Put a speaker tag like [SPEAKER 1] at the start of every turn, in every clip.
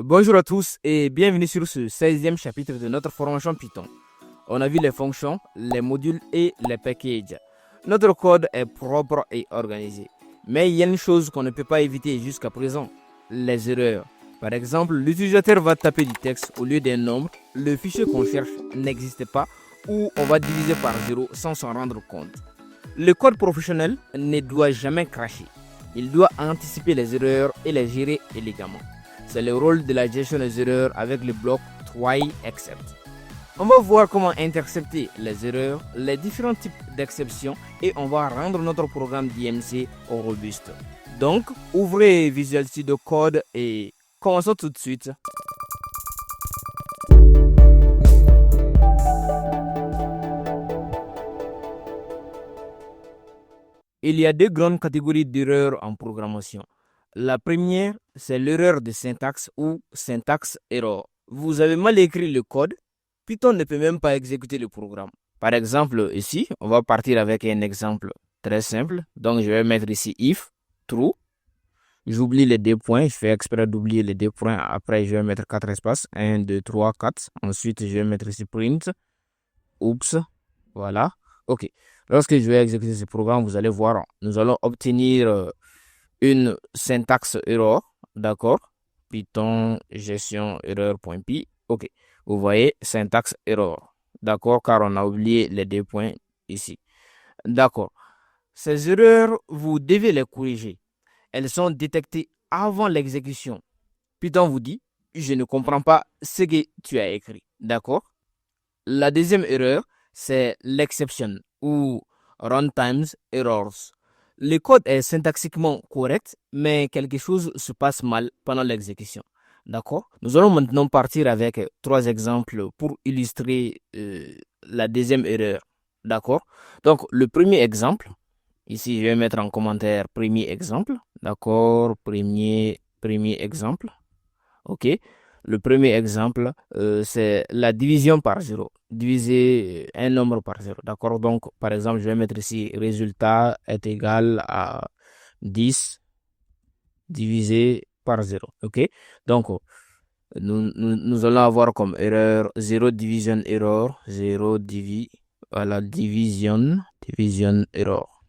[SPEAKER 1] Bonjour à tous et bienvenue sur ce 16e chapitre de notre formation Python. On a vu les fonctions, les modules et les packages. Notre code est propre et organisé. Mais il y a une chose qu'on ne peut pas éviter jusqu'à présent, les erreurs. Par exemple, l'utilisateur va taper du texte au lieu d'un nombre, le fichier qu'on cherche n'existe pas ou on va diviser par 0 sans s'en rendre compte. Le code professionnel ne doit jamais cracher. Il doit anticiper les erreurs et les gérer élégamment. C'est le rôle de la gestion des erreurs avec le bloc try except. On va voir comment intercepter les erreurs, les différents types d'exceptions et on va rendre notre programme d'IMC robuste. Donc, ouvrez Visual Studio Code et commençons tout de suite. Il y a deux grandes catégories d'erreurs en programmation. La première, c'est l'erreur de syntaxe ou syntax error. Vous avez mal écrit le code, Python ne peut même pas exécuter le programme. Par exemple, ici, on va partir avec un exemple très simple. Donc, je vais mettre ici if, true. J'oublie les deux points, je fais exprès d'oublier les deux points. Après, je vais mettre 4 espaces, 1, 2, 3, 4. Ensuite, je vais mettre ici print. Oups, voilà. OK. Lorsque je vais exécuter ce programme, vous allez voir, nous allons obtenir une syntaxe error, d'accord? Python gestion erreur.py. OK. Vous voyez, syntaxe error. D'accord, car on a oublié les deux points ici. D'accord. Ces erreurs, vous devez les corriger. Elles sont détectées avant l'exécution. Python vous dit, je ne comprends pas ce que tu as écrit. D'accord? La deuxième erreur, c'est l'exception ou runtime errors. Le code est syntaxiquement correct, mais quelque chose se passe mal pendant l'exécution. D'accord? Nous allons maintenant partir avec 3 exemples pour illustrer la deuxième erreur. D'accord? Donc, le premier exemple, ici, je vais mettre en commentaire premier exemple. D'accord? Premier exemple. OK? Le premier exemple, c'est la division par 0. Diviser un nombre par 0. D'accord? Donc, par exemple, je vais mettre ici résultat est égal à 10 divisé par 0. OK? Donc, nous allons avoir comme erreur 0 division error. 0 voilà, division error.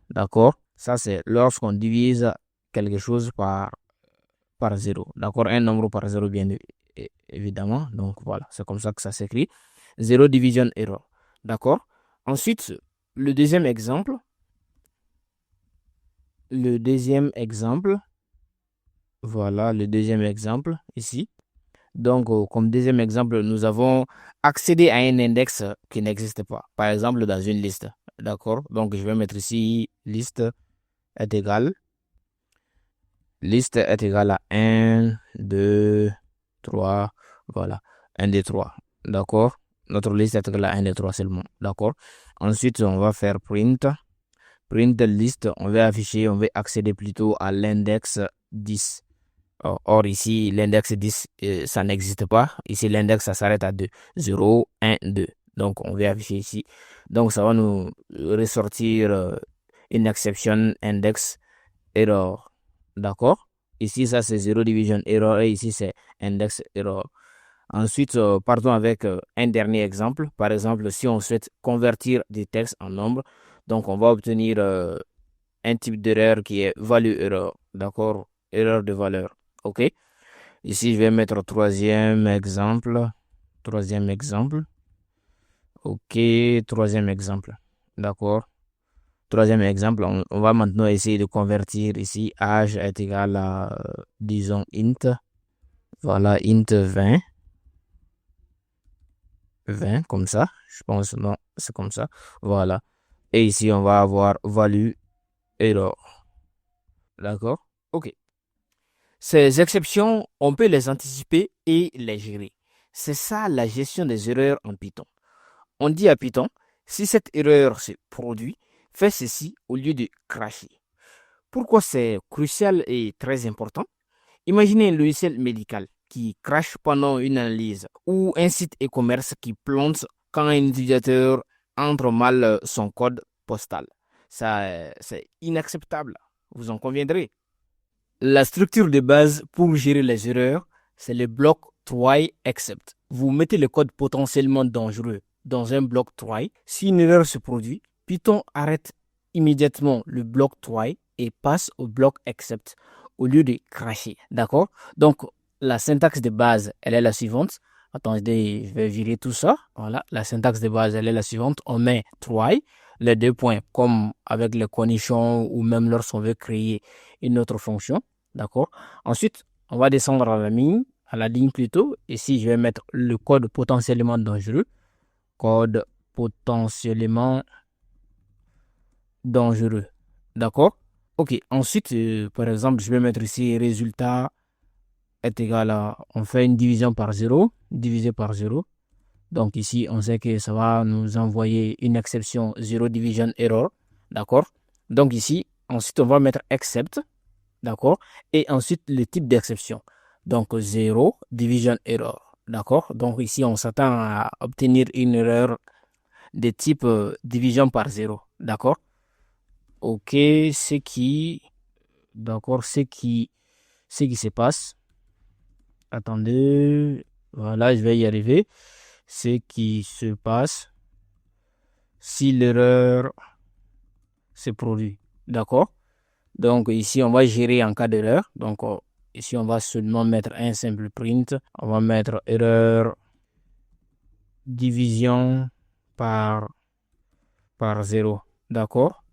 [SPEAKER 1] D'accord? Ça, c'est lorsqu'on divise quelque chose par 0. D'accord? Un nombre par 0, bien évidemment. Donc, voilà, c'est comme ça que ça s'écrit. 0 division error. D'accord? Ensuite, le deuxième exemple. Voilà, le deuxième exemple ici. Donc, comme deuxième exemple, nous avons accédé à un index qui n'existe pas. Par exemple, dans une liste. D'accord? Donc, je vais mettre ici liste est égale à 1, 2, 3, voilà, 1, 2, 3, d'accord? Notre liste est égale à 1, 2, 3 seulement, d'accord? Ensuite, on va faire print liste, on va accéder plutôt à l'index 10. Or, ici, l'index 10, ça n'existe pas. Ici, l'index, ça s'arrête à 2, 0, 1, 2. Donc, on va afficher ici. Donc, ça va nous ressortir une exception index error. D'accord? Ici, ça, c'est 0 division error et ici, c'est index error. Ensuite, partons avec un dernier exemple. Par exemple, si on souhaite convertir des textes en nombres, donc on va obtenir un type d'erreur qui est value error. D'accord? Erreur de valeur. OK? Ici, je vais mettre troisième exemple. OK, troisième exemple. D'accord? Troisième exemple, on va maintenant essayer de convertir ici âge est égal à, disons, int. Voilà, int 20. 20, comme ça. Je pense, non, c'est comme ça. Voilà. Et ici, on va avoir value error. D'accord? OK. Ces exceptions, on peut les anticiper et les gérer. C'est ça la gestion des erreurs en Python. On dit à Python, si cette erreur se produit, fais ceci au lieu de crasher. Pourquoi c'est crucial et très important? Imaginez un logiciel médical qui crache pendant une analyse ou un site e-commerce qui plante quand un utilisateur entre mal son code postal. Ça, c'est inacceptable. Vous en conviendrez. La structure de base pour gérer les erreurs, c'est le bloc try except. Vous mettez le code potentiellement dangereux dans un bloc try. Si une erreur se produit, Python arrête immédiatement le bloc try et passe au bloc except au lieu de crasher. D'accord? Donc, la syntaxe de base, elle est la suivante. Attendez, je vais virer tout ça. Voilà, la syntaxe de base, elle est la suivante. On met try, les deux points, comme avec les conditions ou même lorsqu'on veut créer une autre fonction. D'accord? Ensuite, on va descendre à la ligne plutôt. Ici, je vais mettre le code potentiellement dangereux. Code potentiellement dangereux. D'accord? Ok, ensuite, par exemple, je vais mettre ici résultat est égal à, on fait une division par 0, divisé par 0. Donc ici, on sait que ça va nous envoyer une exception 0 division error. D'accord? Donc ici, ensuite, on va mettre except. D'accord? Et ensuite, le type d'exception. Donc 0 division error. D'accord? Donc ici, on s'attend à obtenir une erreur de type division par 0. D'accord? Ok, d'accord, ce qui se passe. Attendez, voilà, je vais y arriver. Ce qui se passe si l'erreur se produit. D'accord? Donc ici, on va gérer en cas d'erreur. Donc ici, on va seulement mettre un simple print. On va mettre erreur division par 0. D'accord?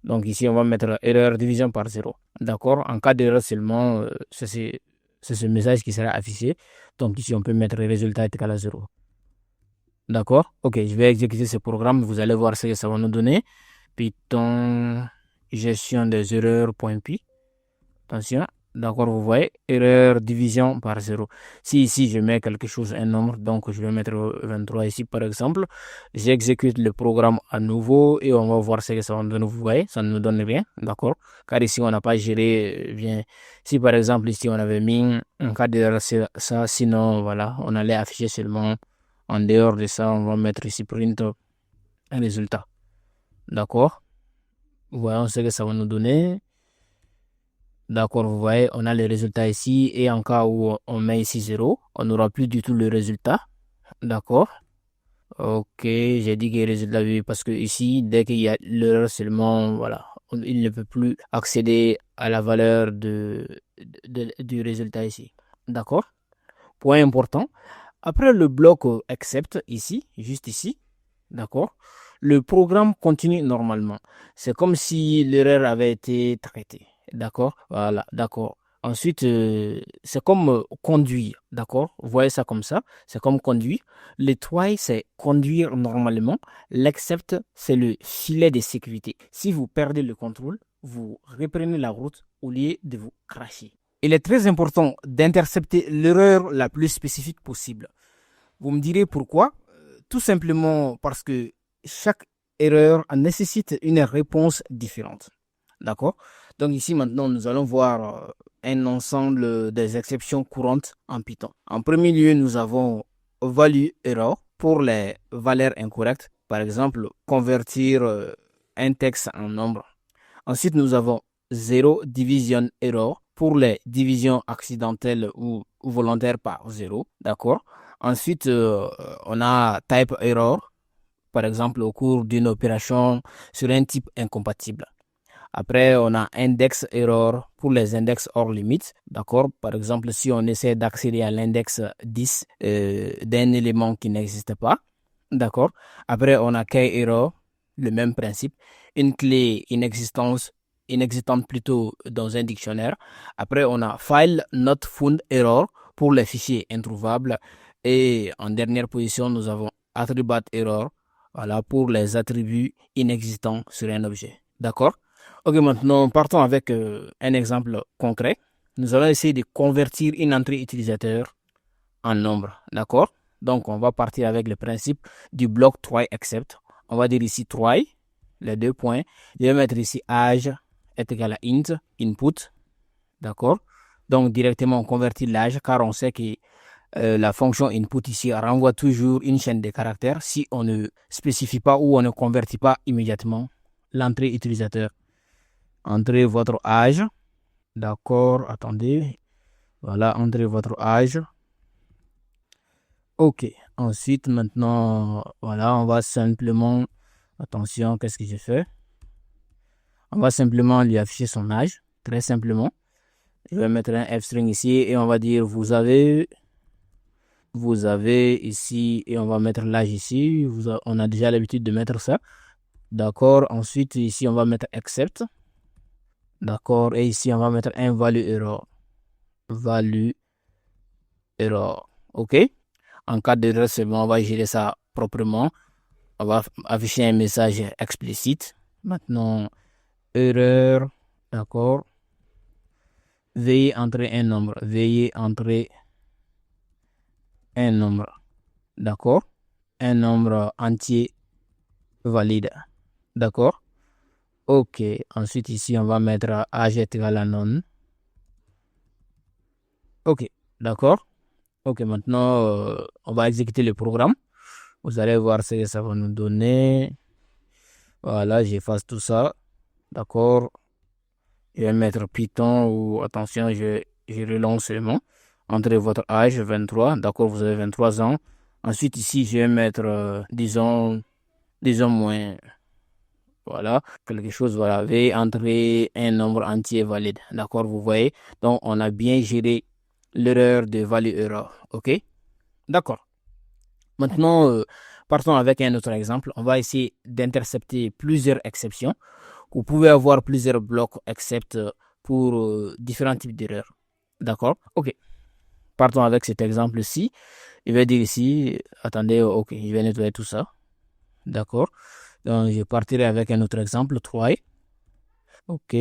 [SPEAKER 1] Donc ici, on va mettre erreur division par 0. D'accord? En cas d'erreur seulement, c'est ce message qui sera affiché. Donc ici, on peut mettre résultat est égal à 0. D'accord? Ok, je vais exécuter ce programme. Vous allez voir ce que ça va nous donner. Python gestion des erreurs.py. Attention. D'accord, vous voyez, erreur division par 0. Si ici, je mets quelque chose, un nombre, donc je vais mettre 23 ici, par exemple. J'exécute le programme à nouveau et on va voir ce que ça va nous donner. Vous voyez, ça ne nous donne rien, d'accord? Car ici, on n'a pas géré bien. Si, par exemple, ici, on avait mis un cas d'erreur, ça, sinon, voilà, on allait afficher seulement. En dehors de ça, on va mettre ici print un résultat. D'accord? Voyons ce que ça va nous donner. D'accord, vous voyez, on a le résultat ici et en cas où on met ici 0, on n'aura plus du tout le résultat. D'accord. Ok, j'ai dit que le résultat, oui, parce que ici, dès qu'il y a l'erreur seulement, voilà, il ne peut plus accéder à la valeur du résultat ici. D'accord. Point important. Après le bloc except ici, juste ici, d'accord, le programme continue normalement. C'est comme si l'erreur avait été traitée. D'accord? Voilà, d'accord. Ensuite, c'est comme conduire. D'accord? Vous voyez ça comme ça. C'est comme conduire. Le try, c'est conduire normalement. L'except, c'est le filet de sécurité. Si vous perdez le contrôle, vous reprenez la route au lieu de vous crasher. Il est très important d'intercepter l'erreur la plus spécifique possible. Vous me direz pourquoi? Tout simplement parce que chaque erreur nécessite une réponse différente. D'accord? Donc ici maintenant, nous allons voir un ensemble des exceptions courantes en Python. En premier lieu, nous avons value error pour les valeurs incorrectes. Par exemple, convertir un texte en nombre. Ensuite, nous avons zero division error pour les divisions accidentelles ou volontaires par 0. D'accord? Ensuite, on a type error, par exemple au cours d'une opération sur un type incompatible. Après, on a index error pour les index hors limite. D'accord? Par exemple, si on essaie d'accéder à l'index 10 d'un élément qui n'existe pas. D'accord? Après, on a key error, le même principe. Une clé inexistante plutôt dans un dictionnaire. Après, on a file not found error pour les fichiers introuvables. Et en dernière position, nous avons attribute error, voilà, pour les attributs inexistants sur un objet. D'accord? Ok, maintenant, partons avec un exemple concret. Nous allons essayer de convertir une entrée utilisateur en nombre. D'accord? Donc, on va partir avec le principe du bloc try except. On va dire ici try, les deux points. Je vais mettre ici âge est égal à int, input. D'accord? Donc, directement, on convertit l'âge car on sait que la fonction input ici renvoie toujours une chaîne de caractères si on ne spécifie pas ou on ne convertit pas immédiatement l'entrée utilisateur. Entrez votre âge. D'accord, attendez. Voilà, entrez votre âge. OK. Ensuite, maintenant, voilà, on va simplement, attention, qu'est-ce que je fais? On va simplement lui afficher son âge, très simplement. Je vais mettre un f-string ici et on va dire vous avez ici et on va mettre l'âge ici. On a déjà l'habitude de mettre ça. D'accord. Ensuite, ici, on va mettre accept. D'accord. Et ici, on va mettre un value error. Value error. OK. En cas d'erreur, c'est bon, on va gérer ça proprement. On va afficher un message explicite. Maintenant, erreur. D'accord. Veuillez entrer un nombre. Veuillez entrer un nombre. D'accord. Un nombre entier valide. D'accord. OK. Ensuite, ici, on va mettre âge est égal à non. OK. D'accord. OK. Maintenant, on va exécuter le programme. Vous allez voir ce que ça va nous donner. Voilà, j'efface tout ça. D'accord. Je vais mettre Python ou attention, je relance seulement. Entrez votre âge, 23. D'accord, vous avez 23 ans. Ensuite, ici, je vais mettre, disons moins. Voilà, quelque chose, voilà. Veuillez entrer un nombre entier valide. D'accord, vous voyez. Donc, on a bien géré l'erreur de value error. OK? D'accord. Maintenant, partons avec un autre exemple. On va essayer d'intercepter plusieurs exceptions. Vous pouvez avoir plusieurs blocs except pour différents types d'erreurs. D'accord? OK. Partons avec cet exemple-ci. Je vais dire ici, attendez, OK, je vais nettoyer tout ça. D'accord? Donc, je partirai avec un autre exemple, try. OK,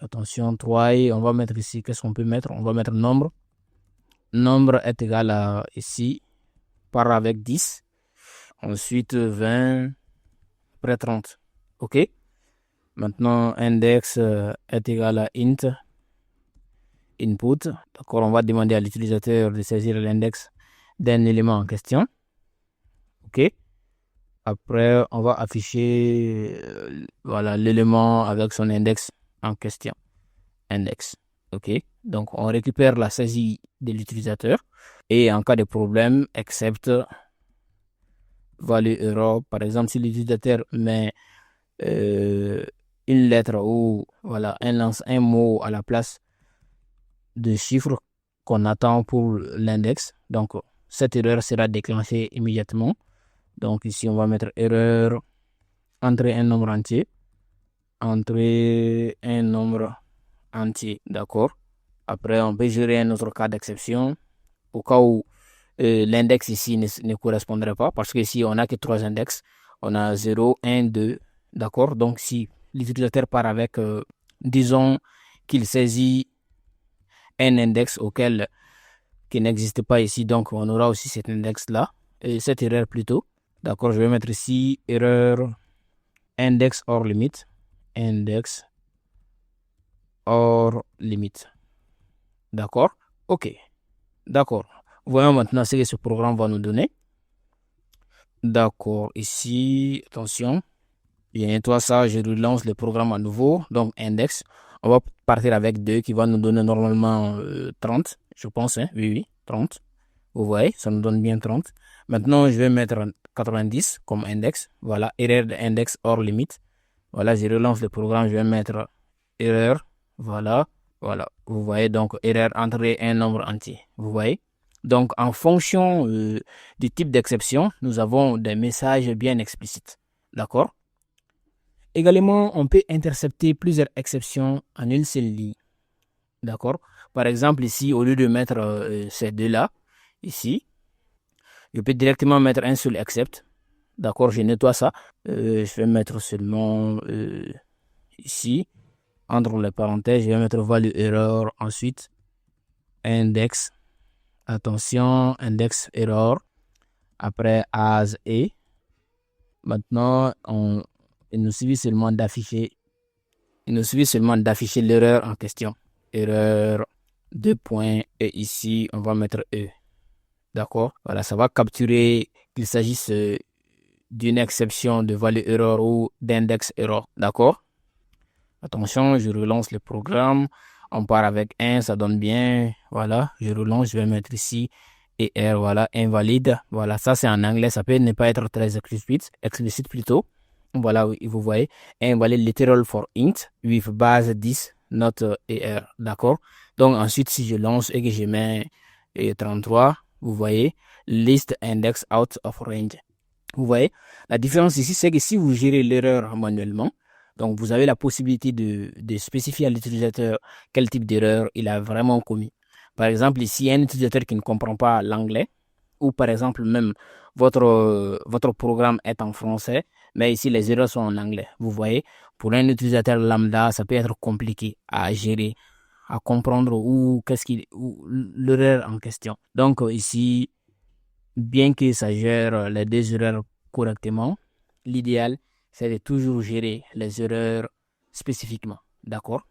[SPEAKER 1] attention, try. On va mettre ici, qu'est-ce qu'on peut mettre? On va mettre nombre. Nombre est égal à ici, par avec 10. Ensuite, 20, après 30. OK? Maintenant, index est égal à int input. D'accord, on va demander à l'utilisateur de saisir l'index d'un élément en question. OK. Après, on va afficher voilà, l'élément avec son index en question. Index. OK. Donc, on récupère la saisie de l'utilisateur. Et en cas de problème, except value error. Par exemple, si l'utilisateur met une lettre ou voilà, un mot à la place de chiffres qu'on attend pour l'index. Donc, cette erreur sera déclenchée immédiatement. Donc, ici, on va mettre erreur, entrer un nombre entier. Entrer un nombre entier, d'accord. Après, on peut gérer un autre cas d'exception au cas où l'index ici ne correspondrait pas parce que ici, on n'a que 3 index. On a 0, 1, 2, d'accord. Donc, si l'utilisateur part avec, disons qu'il saisit un index qui n'existe pas ici, donc on aura aussi cet index-là, et cette erreur plutôt. D'accord, je vais mettre ici erreur index hors limite. Index hors limite. D'accord, OK. D'accord. Voyons maintenant ce que ce programme va nous donner. D'accord, ici, attention. Je nettoie ça, je relance le programme à nouveau. Donc, index. On va partir avec 2 qui va nous donner normalement 30. Je pense, hein? Oui, oui, 30. Vous voyez, ça nous donne bien 30. Maintenant, je vais mettre 90 comme index. Voilà, erreur d'index hors limite. Voilà, je relance le programme, je vais mettre erreur. Voilà, voilà. Vous voyez, donc erreur entrer un nombre entier. Vous voyez? Donc, en fonction du type d'exception, nous avons des messages bien explicites. D'accord? Également, on peut intercepter plusieurs exceptions en une seule ligne. D'accord? Par exemple, ici, au lieu de mettre ces deux-là, ici, je peux directement mettre un seul except. D'accord, je nettoie ça. Je vais mettre seulement ici, entre les parenthèses, je vais mettre value error. Ensuite, index. Attention, index error. Après, as et. Maintenant, il nous suffit seulement d'afficher l'erreur en question. Erreur, 2 points, et ici, on va mettre E. D'accord? Voilà, ça va capturer qu'il s'agisse d'une exception de value error ou d'index error. D'accord? Attention, je relance le programme. On part avec 1, ça donne bien. Voilà, je relance, je vais mettre ici. Et R, voilà, invalide. Voilà, ça c'est en anglais, ça peut ne pas être très explicite plutôt. Voilà, oui, vous voyez. Invalide literal for int with base 10, not ER. D'accord? Donc ensuite, si je lance et que je mets 33, vous voyez, list index out of range. Vous voyez, la différence ici, c'est que si vous gérez l'erreur manuellement, donc vous avez la possibilité de spécifier à l'utilisateur quel type d'erreur il a vraiment commis. Par exemple, ici, il y a un utilisateur qui ne comprend pas l'anglais, ou par exemple même votre programme est en français, mais ici les erreurs sont en anglais. Vous voyez, pour un utilisateur lambda, ça peut être compliqué à gérer, à comprendre ou l'erreur en question. Donc ici, bien que ça gère les deux erreurs correctement, l'idéal, c'est de toujours gérer les erreurs spécifiquement. D'accord?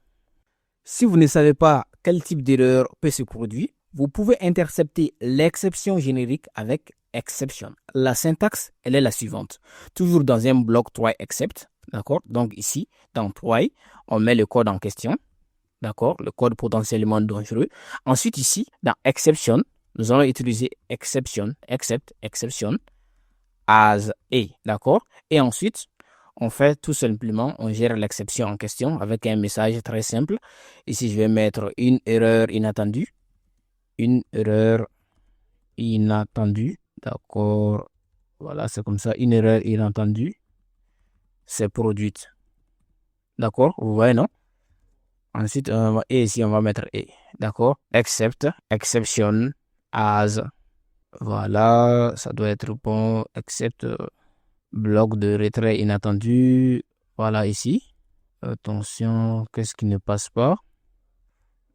[SPEAKER 1] Si vous ne savez pas quel type d'erreur peut se produire, vous pouvez intercepter l'exception générique avec exception. La syntaxe, elle est la suivante. Toujours dans un bloc try except. D'accord? Donc ici, dans try, on met le code en question. D'accord? Le code potentiellement dangereux. Ensuite, ici, dans exception, nous allons utiliser exception, except, exception, as et. D'accord? Et ensuite, on fait tout simplement, on gère l'exception en question avec un message très simple. Ici, je vais mettre une erreur inattendue. Une erreur inattendue. D'accord? Voilà, c'est comme ça. Une erreur inattendue. C'est produite. D'accord? Vous voyez, non? Ensuite, et ici, on va mettre et. D'accord? Except, exception, as. Voilà, ça doit être bon. Except, bloc de retrait inattendu. Voilà, ici. Attention, qu'est-ce qui ne passe pas?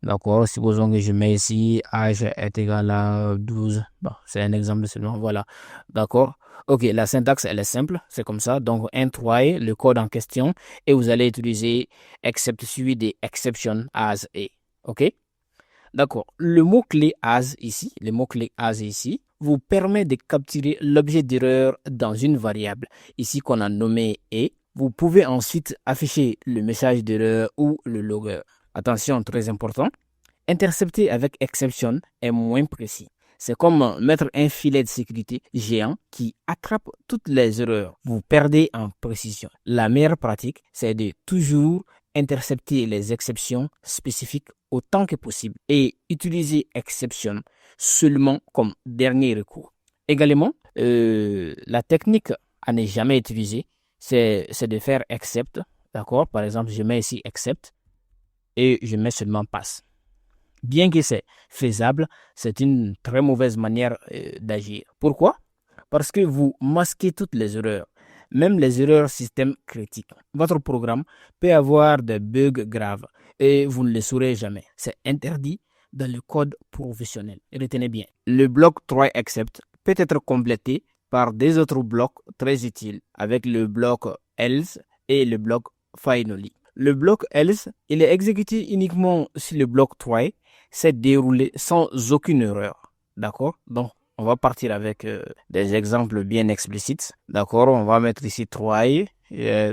[SPEAKER 1] D'accord, supposons que je mets ici âge est égal à 12. Bon, c'est un exemple seulement, voilà. D'accord. Ok, la syntaxe, elle est simple, c'est comme ça. Donc, try le code en question, et vous allez utiliser except suivi des exception as et. Ok? D'accord. Le mot-clé as ici, vous permet de capturer l'objet d'erreur dans une variable, ici qu'on a nommé et. Vous pouvez ensuite afficher le message d'erreur ou le logger. Attention, très important. Intercepter avec exception est moins précis. C'est comme mettre un filet de sécurité géant qui attrape toutes les erreurs. Vous perdez en précision. La meilleure pratique, c'est de toujours intercepter les exceptions spécifiques autant que possible et utiliser exception seulement comme dernier recours. Également, la technique à ne jamais utiliser, c'est de faire except. D'accord? Par exemple, je mets ici except et je mets seulement pass. Bien que c'est faisable, c'est une très mauvaise manière d'agir. Pourquoi? Parce que vous masquez toutes les erreurs, même les erreurs système critiques. Votre programme peut avoir des bugs graves et vous ne le saurez jamais. C'est interdit dans le code professionnel. Retenez bien, le bloc try except peut être complété par des autres blocs très utiles avec le bloc else et le bloc finally. Le bloc else, il est exécuté uniquement si le bloc try s'est déroulé sans aucune erreur. D'accord? Donc, on va partir avec des exemples bien explicites. D'accord? On va mettre ici try et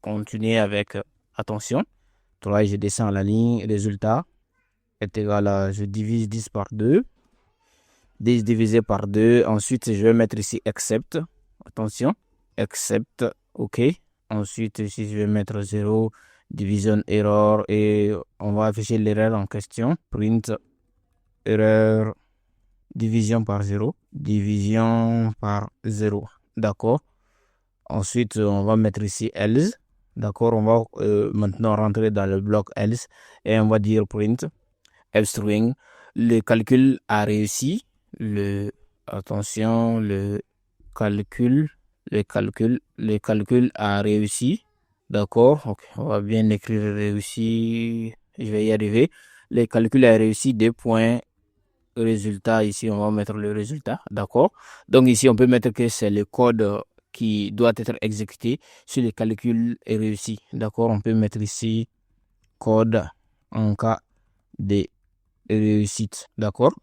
[SPEAKER 1] continuer avec attention. Try, je descends la ligne. Résultat est égal à, je divise 10 par 2. 10 divisé par 2. Ensuite, je vais mettre ici except. Attention. Except. OK. Ensuite, ici, je vais mettre 0. Division error et on va afficher l'erreur en question. Print erreur division par 0. Division par 0. D'accord. Ensuite, on va mettre ici else. D'accord. On va maintenant rentrer dans le bloc else et on va dire print string. Le calcul a réussi. Attention, le calcul a réussi. D'accord, okay. On va bien écrire réussi. Je vais y arriver. Le calcul a réussi, 2 points. Résultat, ici, on va mettre le résultat. D'accord. Donc ici, on peut mettre que c'est le code qui doit être exécuté si le calcul est réussi. D'accord. On peut mettre ici code en cas de réussite. D'accord.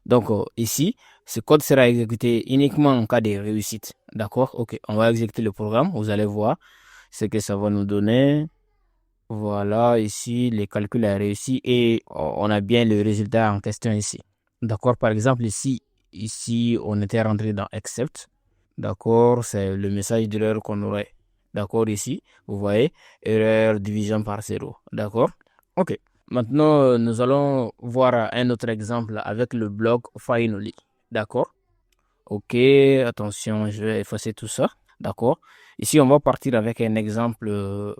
[SPEAKER 1] Donc ici, ce code sera exécuté uniquement en cas de réussite. D'accord. Ok. On va exécuter le programme. Vous allez voir ce que ça va nous donner. Voilà, ici, le calcul est réussi et on a bien le résultat en question ici. D'accord, par exemple, ici, on était rentré dans accept. D'accord, c'est le message d'erreur qu'on aurait. D'accord, ici, vous voyez, erreur division par zéro. D'accord? Ok. Maintenant, nous allons voir un autre exemple avec le bloc finally. D'accord? Ok, attention, je vais effacer tout ça. D'accord? Ici, on va partir avec un exemple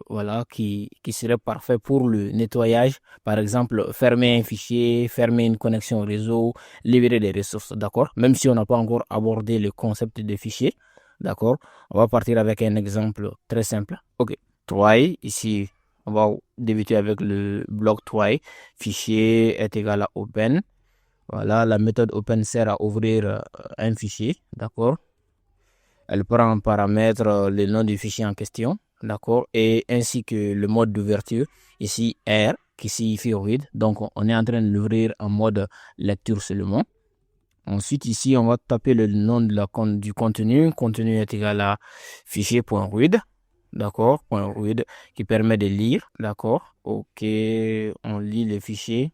[SPEAKER 1] voilà, qui serait parfait pour le nettoyage. Par exemple, fermer un fichier, fermer une connexion au réseau, libérer des ressources. D'accord? Même si on n'a pas encore abordé le concept de fichier. D'accord? On va partir avec un exemple très simple. Ok. Try, ici, on va débuter avec le bloc try. Fichier est égal à open. Voilà, la méthode open sert à ouvrir un fichier, d'accord? Elle prend en paramètre le nom du fichier en question, d'accord? Et ainsi que le mode d'ouverture, ici R, qui signifie read. Donc, on est en train de l'ouvrir en mode lecture seulement. Ensuite, ici, on va taper le nom du contenu. Contenu est égal à fichier.read, d'accord? .read qui permet de lire, d'accord? Ok, on lit le fichier,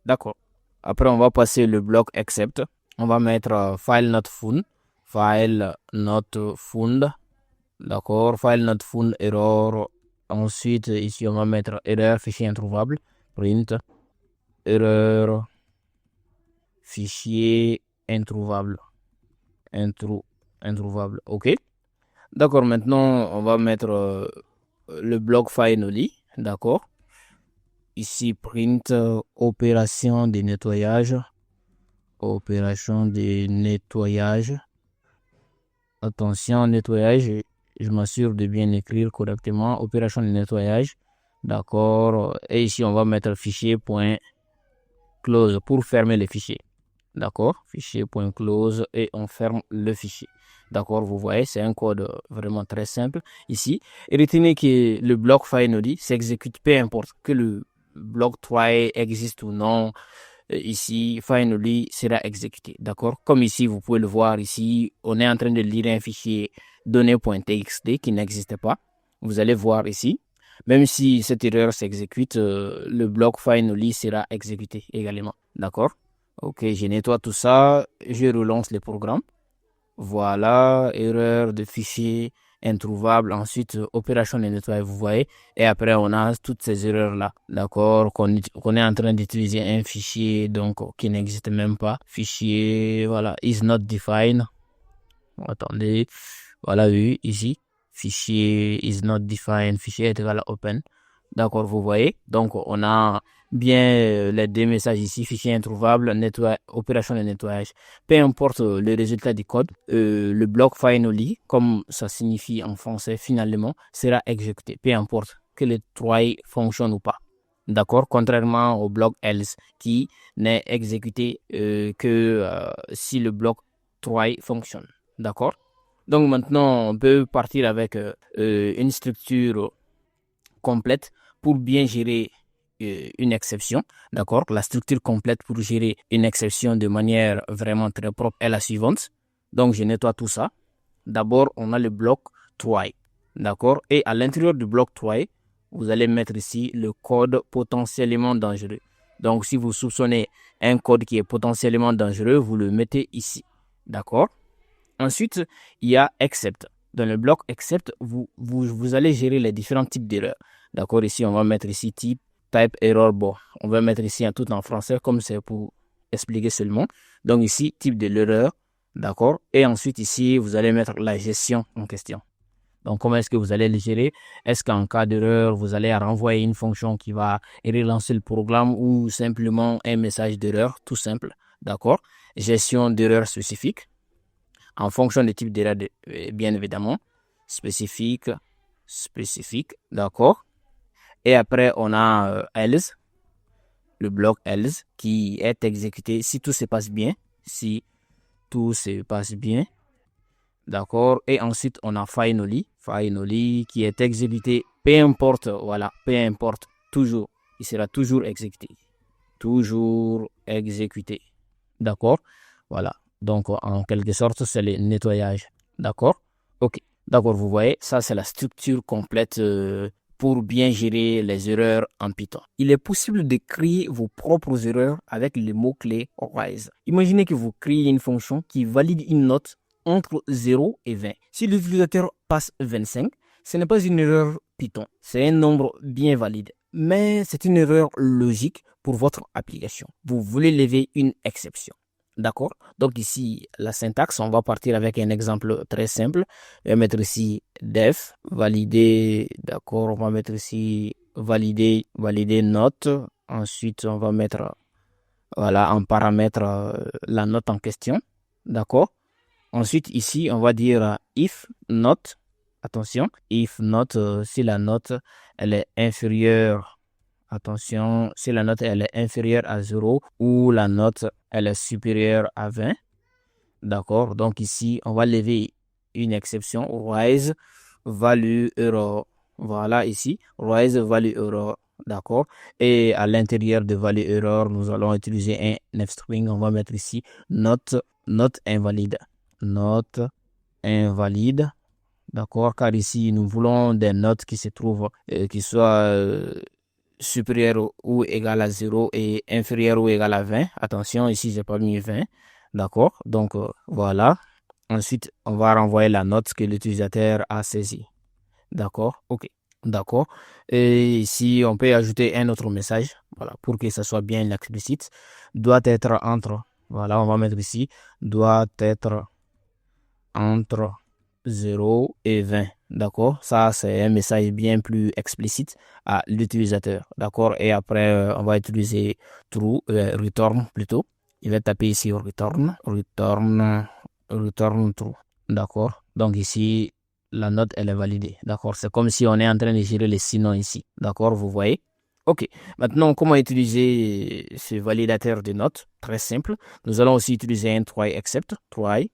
[SPEAKER 1] d'accord. Après, on va passer le bloc accept. On va mettre file not found. File not found. D'accord. File not found error. Ensuite, ici, on va mettre erreur fichier introuvable. Print erreur fichier introuvable. Introuvable. OK. D'accord. Maintenant, on va mettre le bloc finally. D'accord. Ici, print opération de nettoyage. Opération de nettoyage. Attention, nettoyage. Je m'assure de bien écrire correctement. Opération de nettoyage. D'accord. Et ici, on va mettre fichier.close pour fermer le fichier. D'accord. Fichier.close et on ferme le fichier. D'accord. Vous voyez, c'est un code vraiment très simple ici. Et retenez que le bloc finally s'exécute peu importe que le bloc try existe ou non. Ici, finally sera exécuté. D'accord? Comme ici, vous pouvez le voir ici, on est en train de lire un fichier données.txt qui n'existe pas. Vous allez voir ici, même si cette erreur s'exécute, le bloc finally sera exécuté également. D'accord? Ok, je nettoie tout ça, je relance le programme. Voilà, erreur de fichier introuvable. Ensuite, opération de nettoyage, vous voyez. Et après, on a toutes ces erreurs-là. D'accord, qu'on est en train d'utiliser un fichier donc qui n'existe même pas. Fichier, voilà, is not defined. Attendez, voilà, oui, ici. Fichier is not defined. Fichier est égal à open. D'accord, vous voyez. Donc, on a bien les deux messages ici, fichier introuvable, opération de nettoyage. Peu importe le résultat du code, le bloc finally, comme ça signifie en français finalement, sera exécuté. Peu importe que le try fonctionne ou pas. D'accord, contrairement au bloc else qui n'est exécuté que si le bloc try fonctionne. D'accord. Donc maintenant, on peut partir avec une structure complète pour bien gérer une exception, d'accord? La structure complète pour gérer une exception de manière vraiment très propre est la suivante. Donc, je nettoie tout ça. D'abord, on a le bloc try, d'accord? Et à l'intérieur du bloc try, vous allez mettre ici le code potentiellement dangereux. Donc, si vous soupçonnez un code qui est potentiellement dangereux, vous le mettez ici, d'accord? Ensuite, il y a except. Dans le bloc except, vous allez gérer les différents types d'erreurs. D'accord, ici, on va mettre ici type error. Bon, on va mettre ici tout en français comme c'est pour expliquer seulement. Donc ici, type de l'erreur. D'accord. Et ensuite, ici, vous allez mettre la gestion en question. Donc, comment est-ce que vous allez le gérer? Est-ce qu'en cas d'erreur, vous allez renvoyer une fonction qui va relancer le programme ou simplement un message d'erreur, tout simple. D'accord. Gestion d'erreur spécifique en fonction du type d'erreur, bien évidemment. Spécifique, d'accord. Et après, on a else, le bloc else, qui est exécuté si tout se passe bien. Si tout se passe bien, d'accord. Et ensuite, on a finally, qui est exécuté, peu importe, voilà, peu importe, toujours, il sera toujours exécuté. Toujours exécuté, d'accord. Voilà. Donc, en quelque sorte, c'est le nettoyage. D'accord? Ok. D'accord, vous voyez, ça, c'est la structure complète pour bien gérer les erreurs en Python. Il est possible de créer vos propres erreurs avec le mot-clé WHISE. Imaginez que vous créez une fonction qui valide une note entre 0 et 20. Si l'utilisateur passe 25, ce n'est pas une erreur Python, c'est un nombre bien valide, mais c'est une erreur logique pour votre application. Vous voulez lever une exception. D'accord? Donc ici, la syntaxe, on va partir avec un exemple très simple. Je vais mettre ici def, valider, d'accord, on va mettre ici valider note. Ensuite, on va mettre, voilà, en paramètre la note en question. D'accord? Ensuite, ici, on va dire if note, attention, if note, si la note, elle est inférieure, attention, si la note, elle est inférieure à 0 ou la note, elle est supérieure à 20. D'accord? Donc ici, on va lever une exception, rise value error. Voilà ici, rise value error. D'accord? Et à l'intérieur de value error, nous allons utiliser un string. On va mettre ici note invalide. Note invalide. D'accord? Car ici, nous voulons des notes qui se trouvent, qui soient supérieures ou égales à 0 et inférieures ou égales à 20. Attention, ici, j'ai pas mis 20. D'accord? Donc, voilà. Ensuite, on va renvoyer la note que l'utilisateur a saisie. D'accord? OK. D'accord. Et ici, on peut ajouter un autre message. Voilà, pour que ça soit bien explicite. Doit être entre. Voilà, on va mettre ici. Doit être entre 0 et 20. D'accord? Ça, c'est un message bien plus explicite à l'utilisateur. D'accord? Et après, on va utiliser true, return plutôt. Il va taper ici return true. D'accord? Donc ici, la note, elle est validée. D'accord? C'est comme si on est en train de gérer les sinon ici. D'accord? Vous voyez? OK. Maintenant, comment utiliser ce validateur de notes? Très simple. Nous allons aussi utiliser un try except. Try.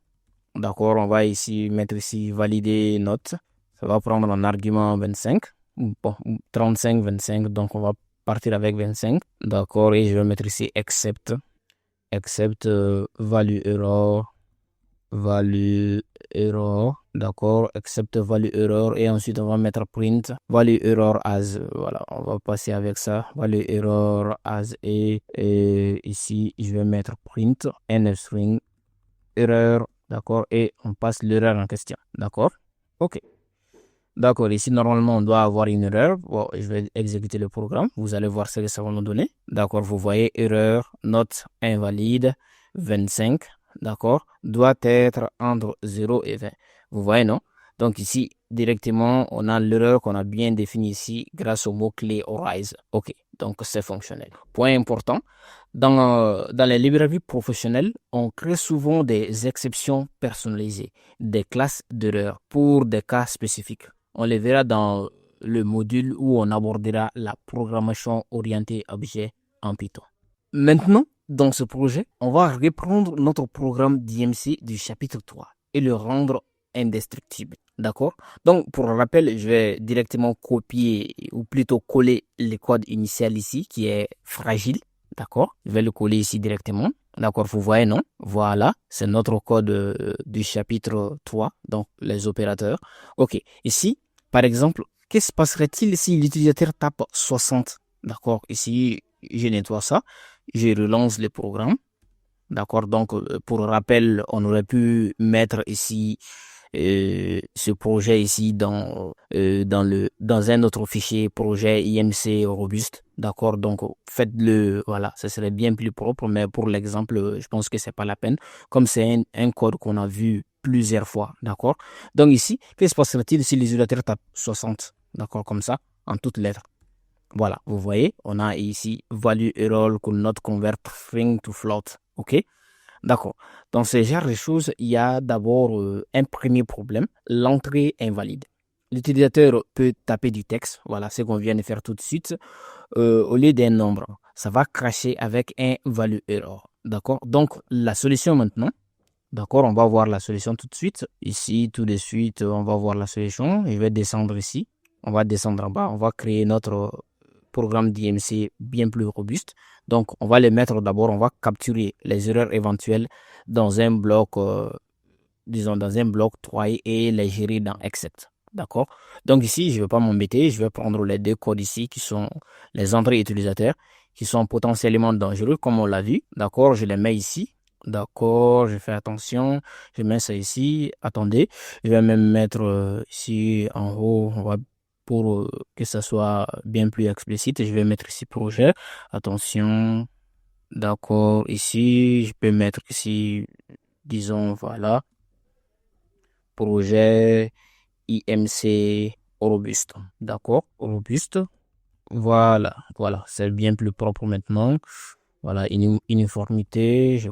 [SPEAKER 1] D'accord? On va ici mettre ici valider note. Ça va prendre un argument 25. Bon, 35, 25. Donc, on va partir avec 25. D'accord? Et je vais mettre ici except value error, d'accord, except value error, et ensuite on va mettre print value error as. Voilà, on va passer avec ça, value error as, et ici je vais mettre print n string error, d'accord, et on passe l'erreur en question. D'accord? OK. D'accord, ici normalement on doit avoir une erreur. Bon, je vais exécuter le programme. Vous allez voir ce que ça va nous donner. D'accord, vous voyez erreur, note invalide, 25. D'accord, doit être entre 0 et 20. Vous voyez, non? Donc ici, directement, on a l'erreur qu'on a bien définie ici grâce au mot-clé rise. OK, donc c'est fonctionnel. Point important, dans les librairies professionnelles, on crée souvent des exceptions personnalisées, des classes d'erreurs pour des cas spécifiques. On les verra dans le module où on abordera la programmation orientée objet en Python. Maintenant, dans ce projet, on va reprendre notre programme d'IMC du chapitre 3 et le rendre indestructible. D'accord? Donc, pour rappel, je vais directement copier ou plutôt coller le code initial ici qui est fragile. D'accord? Je vais le coller ici directement. D'accord? Vous voyez, non? Voilà, c'est notre code du chapitre 3, donc les opérateurs. OK. Ici, par exemple, qu'est-ce qui se passerait-il si l'utilisateur tape 60? D'accord? Ici, je nettoie ça. Je relance le programme. D'accord? Donc, pour rappel, on aurait pu mettre ici ce projet ici dans un autre fichier projet IMC robuste. D'accord? Donc, faites-le, voilà, ça serait bien plus propre, mais pour l'exemple, je pense que c'est pas la peine. Comme c'est un code qu'on a vu plusieurs fois. D'accord? Donc ici, qu'est-ce qui se passerait-il si l'utilisateur tape 60? D'accord? Comme ça, en toutes lettres. Voilà, vous voyez, on a ici value error could not convert string to float. OK? D'accord. Dans ce genre de choses, il y a d'abord un premier problème, l'entrée invalide. L'utilisateur peut taper du texte, voilà ce qu'on vient de faire tout de suite, au lieu d'un nombre. Ça va cracher avec un value error. D'accord? Donc, la solution maintenant, d'accord, on va voir la solution tout de suite. Ici, tout de suite, on va voir la solution. Je vais descendre ici. On va descendre en bas. On va créer notre programme d'IMC bien plus robuste. Donc, on va les mettre d'abord, on va capturer les erreurs éventuelles dans un bloc, disons dans un bloc 3 et les gérer dans except. D'accord? Donc ici, je ne vais pas m'embêter, je vais prendre les deux codes ici qui sont les entrées utilisateurs qui sont potentiellement dangereux comme on l'a vu. D'accord? Je les mets ici. D'accord, je fais attention, je mets ça ici. Attendez, je vais même mettre ici en haut, pour que ça soit bien plus explicite, je vais mettre ici projet. Attention, d'accord, ici, je peux mettre ici, disons, voilà, projet IMC robuste. D'accord, robuste. Voilà, c'est bien plus propre maintenant. Voilà, uniformité, je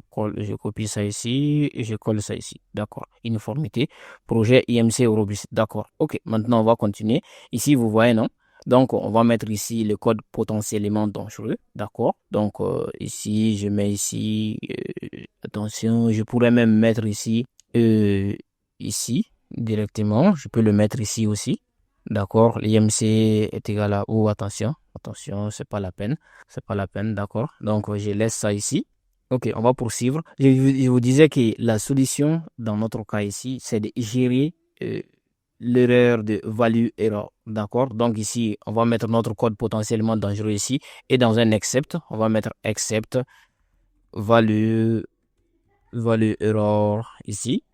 [SPEAKER 1] copie ça ici et je colle ça ici. D'accord, uniformité, projet IMC robuste. D'accord, ok, maintenant on va continuer. Ici, vous voyez, non? Donc, on va mettre ici le code potentiellement dangereux. D'accord, donc ici, je mets ici, attention, je pourrais même mettre ici, directement. Je peux le mettre ici aussi. D'accord, l'IMC est égal à, oh, attention, c'est pas la peine, d'accord. Donc, je laisse ça ici. Ok, on va poursuivre. Je vous disais que la solution, dans notre cas ici, c'est de gérer l'erreur de value error, d'accord. Donc ici, on va mettre notre code potentiellement dangereux ici, et dans un except, on va mettre except value, value error ici,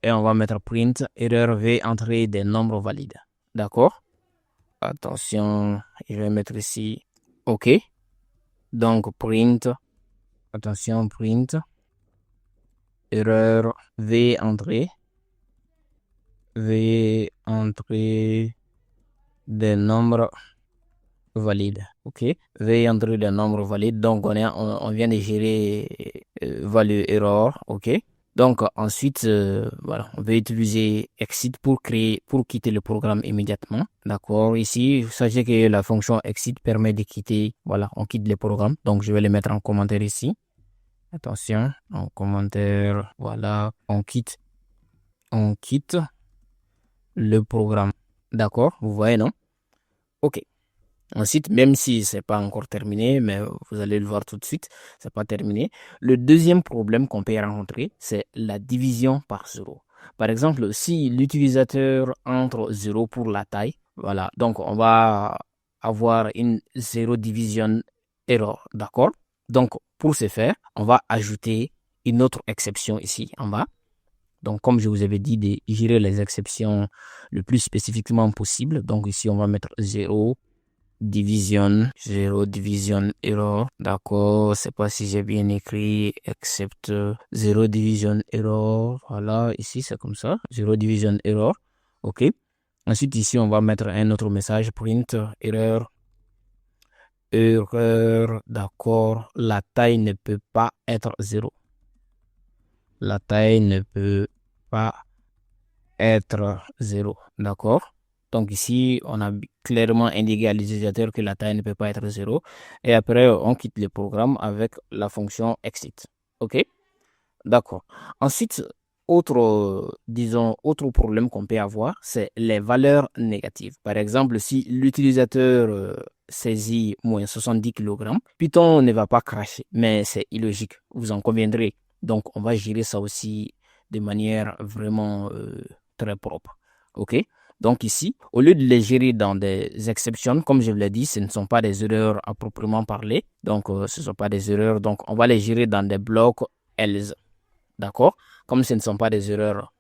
[SPEAKER 1] et on va mettre print erreur v entrée des nombres valides, d'accord. Attention, je vais mettre ici OK. Donc, print, attention, print, erreur, V entrée des nombres valides. OK. V entrée des nombres valides. Donc, on vient de gérer value error. OK. Donc, ensuite, voilà, on va utiliser exit pour quitter le programme immédiatement. D'accord. Ici, sachez que la fonction exit permet de quitter, voilà, on quitte le programme. Donc, je vais le mettre en commentaire ici. Attention, en commentaire, voilà, on quitte le programme. D'accord. Vous voyez, non? OK. Ensuite, même si c'est pas encore terminé, mais vous allez le voir tout de suite, c'est pas terminé. Le deuxième problème qu'on peut rencontrer, c'est la division par zéro. Par exemple, si l'utilisateur entre 0 pour la taille, voilà, donc on va avoir une zéro division error, d'accord? Donc, pour ce faire, on va ajouter une autre exception ici en bas. Donc, comme je vous avais dit, de gérer les exceptions le plus spécifiquement possible. Donc, ici, on va mettre 0 division error. D'accord, c'est pas si j'ai bien écrit, except 0 division error. Voilà, ici c'est comme ça, 0 division error. OK. Ensuite, ici, on va mettre un autre message, print error. D'accord, la taille ne peut pas être 0. La taille ne peut pas être 0. D'accord. Donc ici, on a clairement indiqué à l'utilisateur que la taille ne peut pas être 0. Et après, on quitte le programme avec la fonction exit. OK? D'accord. Ensuite, autre problème qu'on peut avoir, c'est les valeurs négatives. Par exemple, si l'utilisateur saisit moins 70 kg, Python ne va pas cracher, mais c'est illogique, vous en conviendrez. Donc, on va gérer ça aussi de manière vraiment très propre. OK? Donc ici, au lieu de les gérer dans des exceptions, comme je vous l'ai dit, ce ne sont pas des erreurs à proprement parler. Donc, ce ne sont pas des erreurs. Donc, on va les gérer dans des blocs else. D'accord? Comme ce ne sont pas des erreurs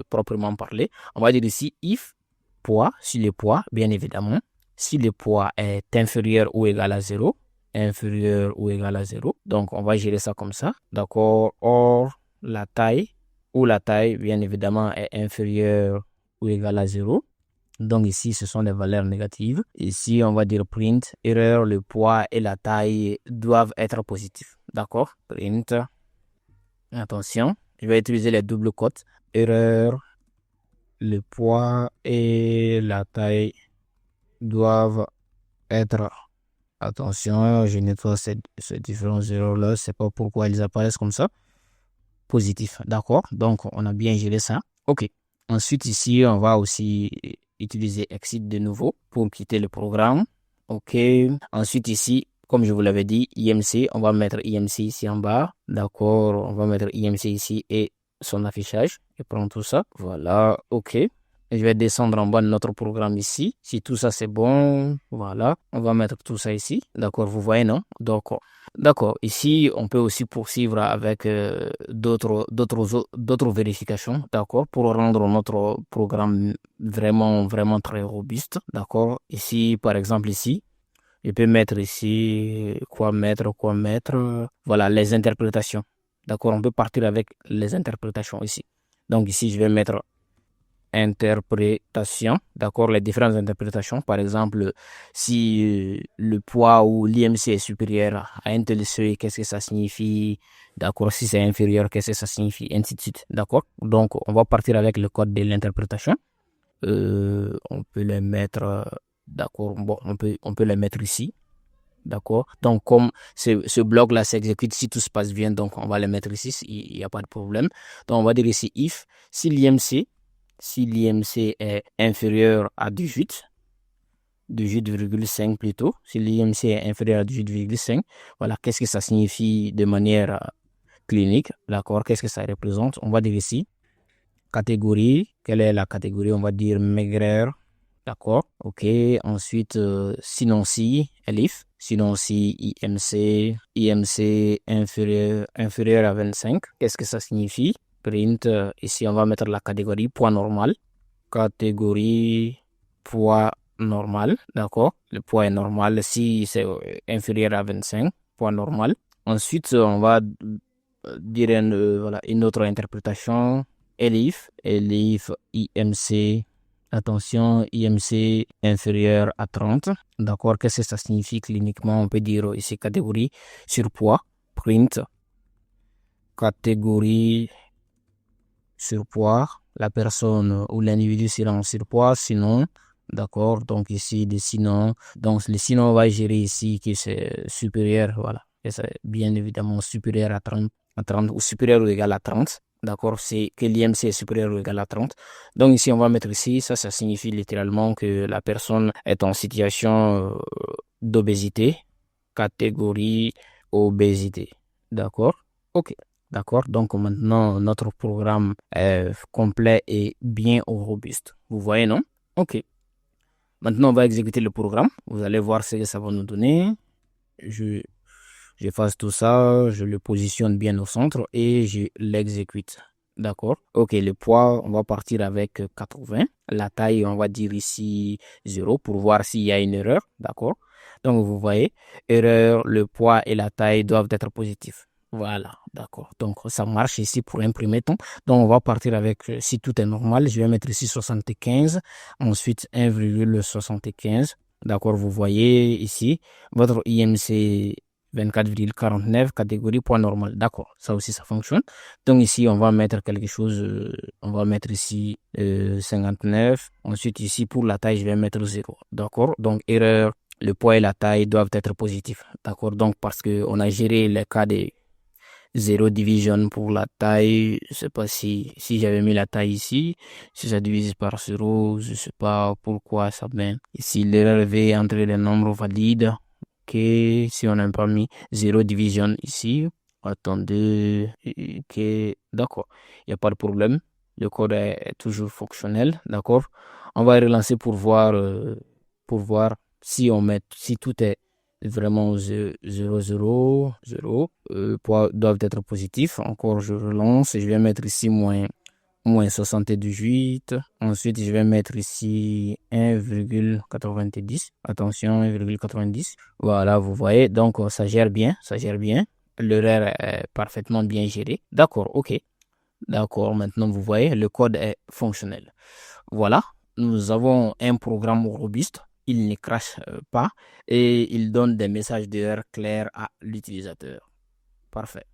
[SPEAKER 1] proprement parlées, on va dire ici if poids, si le poids, bien évidemment, si le poids est inférieur ou égal à 0, donc on va gérer ça comme ça. D'accord? Or, la taille, bien évidemment, est inférieure ou égal à 0. Donc ici, ce sont les valeurs négatives. Ici, on va dire print, erreur, le poids et la taille doivent être positifs. D'accord? Print, attention, je vais utiliser les doubles cotes. Erreur, le poids et la taille doivent être, attention, je nettoie ces différents erreurs-là, c'est pas pourquoi ils apparaissent comme ça. Positif, d'accord? Donc, on a bien géré ça. OK. Ensuite, ici, on va aussi utiliser exit de nouveau pour quitter le programme. OK. Ensuite, ici, comme je vous l'avais dit, IMC, on va mettre IMC ici en bas. D'accord, on va mettre IMC ici et son affichage. Je prends tout ça. Voilà, OK. Je vais descendre en bas de notre programme ici. Si tout ça c'est bon, voilà. On va mettre tout ça ici. D'accord, vous voyez, non? D'accord. Ici, on peut aussi poursuivre avec d'autres vérifications. D'accord, pour rendre notre programme vraiment très robuste. D'accord. Ici, par exemple, ici, je peux mettre ici quoi mettre. Voilà, les interprétations. D'accord, on peut partir avec les interprétations ici. Donc ici, je vais mettre interprétation, d'accord, les différentes interprétations. Par exemple, si le poids ou l'IMC est supérieur à un tel seuil, qu'est-ce que ça signifie? D'accord, si c'est inférieur, qu'est-ce que ça signifie? Ainsi de suite, d'accord? Donc, on va partir avec le code de l'interprétation. On peut les mettre, d'accord, bon, on peut les mettre ici. D'accord. Donc, comme ce bloc-là s'exécute, si tout se passe bien, donc on va le mettre ici, il n'y a pas de problème. Donc, on va dire ici if, si l'IMC est inférieur à 18,5 plutôt, si l'IMC est inférieur à 18,5, voilà, qu'est-ce que ça signifie de manière clinique, d'accord, qu'est-ce que ça représente? On va dire ici, catégorie, quelle est la catégorie? On va dire maigreur. D'accord, ok. Ensuite, sinon si, elif. Sinon si, IMC inférieur à 25. Qu'est-ce que ça signifie? Print, ici on va mettre la catégorie poids normal. Catégorie poids normal, d'accord. Le poids est normal si c'est inférieur à 25, poids normal. Ensuite, on va dire voilà, une autre interprétation. Elif, IMC. Attention, IMC inférieur à 30. D'accord, qu'est-ce que ça signifie cliniquement? On peut dire ici catégorie surpoids, print, catégorie surpoids, la personne ou l'individu sera en surpoids, sinon, d'accord, donc ici des sinon, donc le sinon on va gérer ici que c'est supérieur, voilà, et c'est bien évidemment supérieur à 30 ou supérieur ou égal à 30. D'accord, c'est que l'IMC est supérieur ou égal à 30. Donc ici, on va mettre ici, ça signifie littéralement que la personne est en situation d'obésité, catégorie obésité. D'accord? Ok. D'accord, donc maintenant, notre programme est complet et bien robuste. Vous voyez, non? Ok. Maintenant, on va exécuter le programme. Vous allez voir ce que ça va nous donner. J'efface tout ça, je le positionne bien au centre et je l'exécute. D'accord. Ok, le poids, on va partir avec 80. La taille, on va dire ici 0 pour voir s'il y a une erreur. D'accord. Donc, vous voyez, erreur, le poids et la taille doivent être positifs. Voilà, d'accord. Donc, ça marche ici pour un premier temps. Donc, on va partir avec, si tout est normal, je vais mettre ici 75. Ensuite, 1,75. D'accord, vous voyez ici, votre IMC 24,49, catégorie poids normal. D'accord, ça aussi ça fonctionne. Donc ici, on va mettre quelque chose, on va mettre ici 59. Ensuite ici, pour la taille, je vais mettre 0. D'accord, donc erreur, le poids et la taille doivent être positifs. D'accord, donc parce qu'on a géré le cas de 0 division pour la taille. Je sais pas si j'avais mis la taille ici, si ça divise par 0, je sais pas pourquoi ça vient. Ici, l'erreur est entre les nombres valides. Ok, si on n'a pas mis 0 division ici, attendez, ok, d'accord, il n'y a pas de problème, le code est toujours fonctionnel, d'accord. On va relancer pour voir si si tout est vraiment 0, 0, 0, doivent être positifs. Encore, je relance et je vais mettre ici moins 78. Ensuite, je vais mettre ici 1,90. Attention, 1,90. Voilà, vous voyez. Donc, ça gère bien, ça gère bien. L'erreur est parfaitement bien gérée. D'accord, ok. D'accord, maintenant, vous voyez, le code est fonctionnel. Voilà, nous avons un programme robuste. Il ne crache pas et il donne des messages d'erreur clairs à l'utilisateur. Parfait.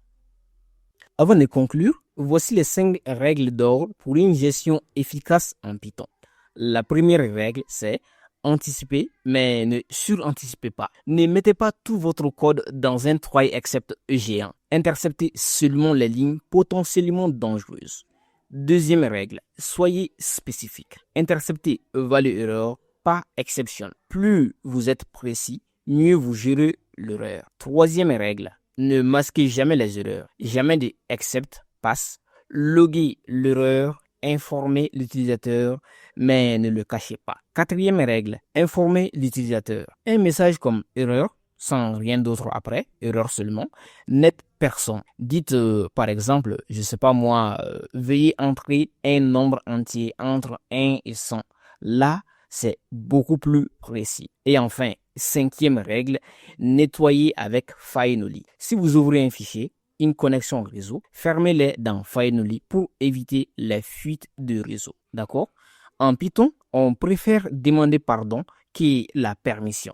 [SPEAKER 1] Avant de conclure, voici les 5 règles d'or pour une gestion efficace en Python. La première règle, c'est anticiper, mais ne suranticipez pas. Ne mettez pas tout votre code dans un try except géant. Interceptez seulement les lignes potentiellement dangereuses. Deuxième règle, soyez spécifique. Interceptez value erreur, pas exception. Plus vous êtes précis, mieux vous gérez l'erreur. Troisième règle, ne masquez jamais les erreurs. Jamais de except, pass. Loguez l'erreur informer l'utilisateur, mais ne le cachez pas. Quatrième règle, informer l'utilisateur. Un message comme erreur, sans rien d'autre après, erreur seulement, n'aide personne. Dites par exemple, je sais pas moi, veuillez entrer un nombre entier entre 1 et 100. Là, c'est beaucoup plus précis. Et enfin, cinquième règle, nettoyer avec Finally. Si vous ouvrez un fichier, une connexion réseau, fermez-les dans Finally pour éviter les fuites de réseau. D'accord? En Python, on préfère demander pardon que la permission.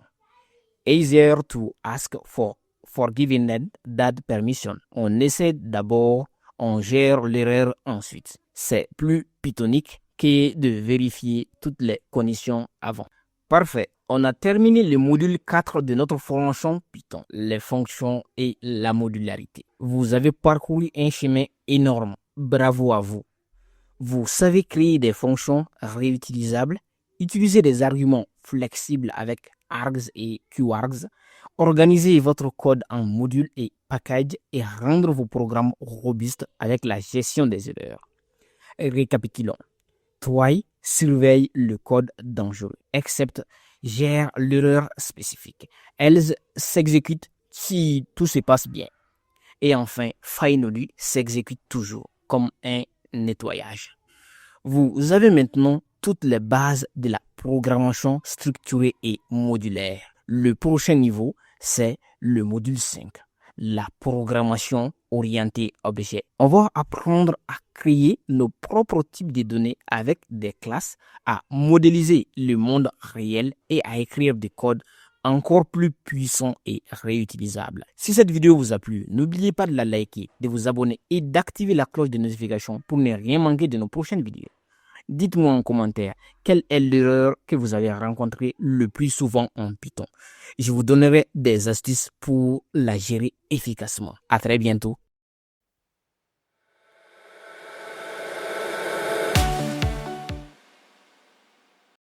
[SPEAKER 1] Easier to ask for forgiveness than permission. On essaie d'abord, on gère l'erreur ensuite. C'est plus pythonique que de vérifier toutes les conditions avant. Parfait. On a terminé le module 4 de notre formation Python, les fonctions et la modularité. Vous avez parcouru un chemin énorme. Bravo à vous. Vous savez créer des fonctions réutilisables, utiliser des arguments flexibles avec args et qargs, organiser votre code en modules et packages et rendre vos programmes robustes avec la gestion des erreurs. Récapitulons. Try surveille le code dangereux, except gère l'erreur spécifique. Else s'exécute si tout se passe bien. Et enfin, Finally s'exécute toujours comme un nettoyage. Vous avez maintenant toutes les bases de la programmation structurée et modulaire. Le prochain niveau, c'est le module 5, la programmation orientée objet. On va apprendre à créer nos propres types de données avec des classes, à modéliser le monde réel et à écrire des codes encore plus puissants et réutilisables. Si cette vidéo vous a plu, n'oubliez pas de la liker, de vous abonner et d'activer la cloche de notification pour ne rien manquer de nos prochaines vidéos. Dites-moi en commentaire quelle est l'erreur que vous avez rencontrée le plus souvent en Python. Je vous donnerai des astuces pour la gérer efficacement. À très bientôt.